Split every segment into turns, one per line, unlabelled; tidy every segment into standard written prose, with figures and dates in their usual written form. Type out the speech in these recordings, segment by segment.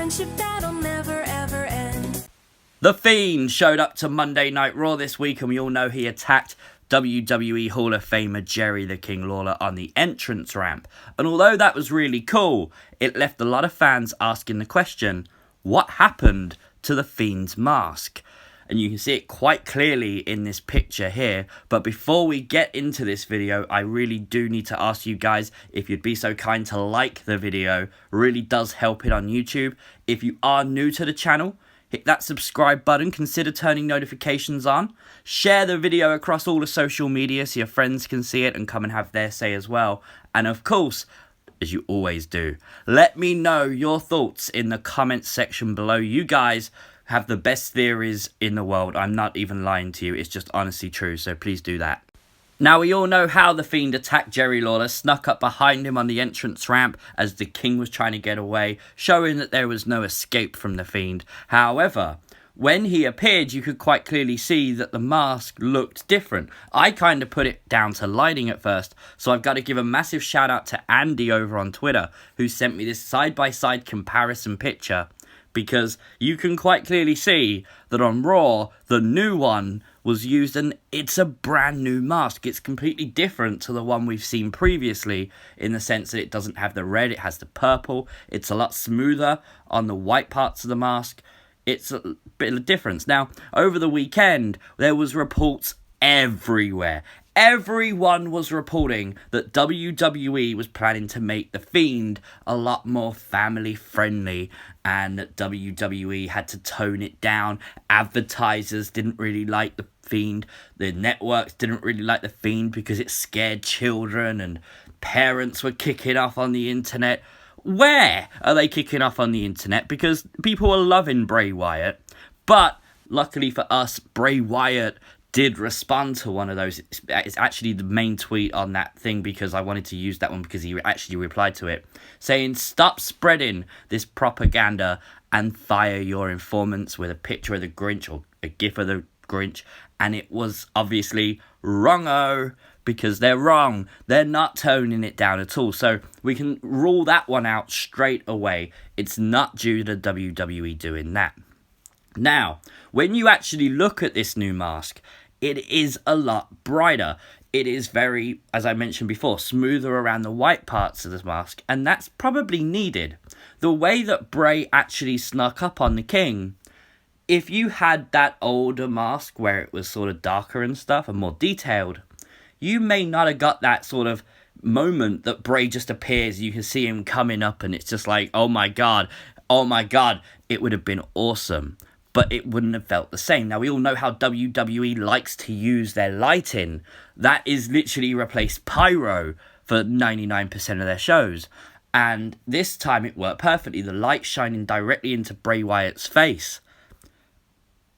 friendship that'll never ever end.
The Fiend showed up to Monday Night Raw this week, and we all know he attacked WWE Hall of Famer Jerry the King Lawler on the entrance ramp. And although that was really cool, it left a lot of fans asking the question, what happened to the Fiend's mask? And you can see it quite clearly in this picture here. But before we get into this video, I really do need to ask you guys if you'd be so kind to like the video. It really does help it on YouTube. If you are new to the channel, hit that subscribe button, consider turning notifications on. Share the video across all the social media so your friends can see it and come and have their say as well. And of course, as you always do, let me know your thoughts in the comments section below. You guys have the best theories in the world. I'm not even lying to you. It's just honestly true. So please do that. Now, we all know how the Fiend attacked Jerry Lawler, snuck up behind him on the entrance ramp as the King was trying to get away, showing that there was no escape from the Fiend. However, when he appeared, you could quite clearly see that the mask looked different. I kind of put it down to lighting at first, so I've got to give a massive shout out to Andy over on Twitter, who sent me this side-by-side comparison picture, because you can quite clearly see that on Raw, the new one was used, and it's a brand new mask. It's completely different to the one we've seen previously in the sense that it doesn't have the red, it has the purple. It's a lot smoother on the white parts of the mask. It's a bit of a difference. Now, over the weekend, there was reports everywhere. Everyone was reporting that WWE was planning to make The Fiend a lot more family friendly and that WWE had to tone it down. Advertisers didn't really like The Fiend. The networks didn't really like The Fiend because it scared children, and parents were kicking off on the internet. Where are they kicking off on the internet? Because people are loving Bray Wyatt. But luckily for us, Bray Wyatt did respond to one of those. It's actually the main tweet on that thing, because I wanted to use that one because he actually replied to it, saying, "Stop spreading this propaganda and fire your informants," with a picture of the Grinch or a gif of the Grinch. And it was obviously wrong-o, because they're wrong. They're not toning it down at all. So we can rule that one out straight away. It's not due to WWE doing that. Now, when you actually look at this new mask, it is a lot brighter. It is very, as I mentioned before, smoother around the white parts of this mask, and that's probably needed. The way that Bray actually snuck up on the King, if you had that older mask where it was sort of darker and stuff and more detailed, you may not have got that sort of moment that Bray just appears. You can see him coming up and it's just like, oh my god, it would have been awesome. But it wouldn't have felt the same. Now, we all know how WWE likes to use their lighting. That is literally replaced pyro for 99% of their shows. And this time it worked perfectly. The light shining directly into Bray Wyatt's face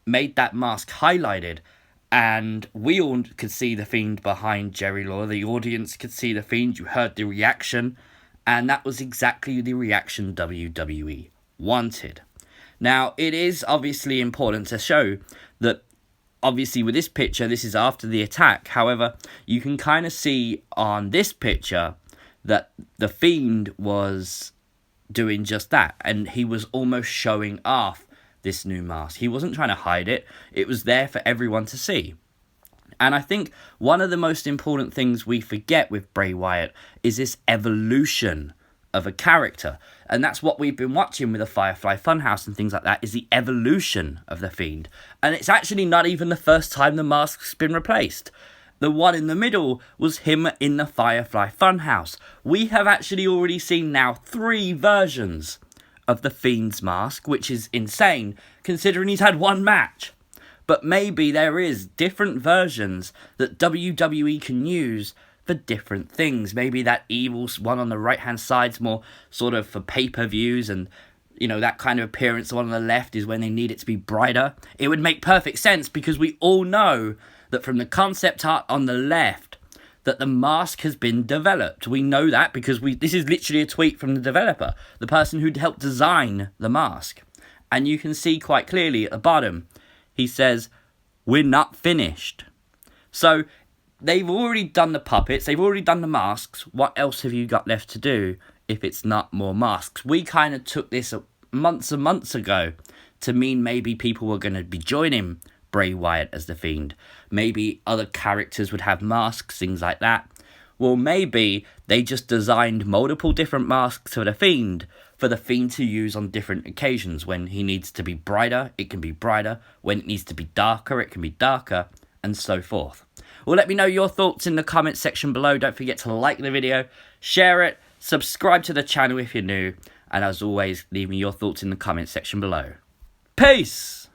made that mask highlighted. And we all could see the Fiend behind Jerry Lawler. The audience could see the Fiend. You heard the reaction. And that was exactly the reaction WWE wanted. Now, it is obviously important to show that, obviously, with this picture, this is after the attack. However, you can kind of see on this picture that the Fiend was doing just that. And he was almost showing off this new mask. He wasn't trying to hide it. It was there for everyone to see. And I think one of the most important things we forget with Bray Wyatt is this evolution of a character. And that's what we've been watching with the Firefly Funhouse and things like that, is the evolution of the Fiend. And it's actually not even the first time the mask's been replaced. The one in the middle was him in the Firefly Funhouse. We have actually already seen now 3 versions of the Fiend's mask, which is insane considering he's had one match. But maybe there is different versions that WWE can use for different things. Maybe that evil one on the right hand side's more sort of for pay-per-views, and you know, that kind of appearance. The one on the left is when they need it to be brighter. It would make perfect sense, because we all know that from the concept art on the left that the mask has been developed. We know that because this is literally a tweet from the developer, the person who'd helped design the mask. And you can see quite clearly at the bottom, he says, "We're not finished." So they've already done the puppets, they've already done the masks. What else have you got left to do if it's not more masks? We kind of took this months and months ago to mean maybe people were going to be joining Bray Wyatt as the Fiend. Maybe other characters would have masks, things like that. Well, maybe they just designed multiple different masks for the Fiend to use on different occasions. When he needs to be brighter, it can be brighter. When it needs to be darker, it can be darker, and so forth. Well, let me know your thoughts in the comment section below. Don't forget to like the video, share it, subscribe to the channel if you're new, and as always, leave me your thoughts in the comment section below. Peace!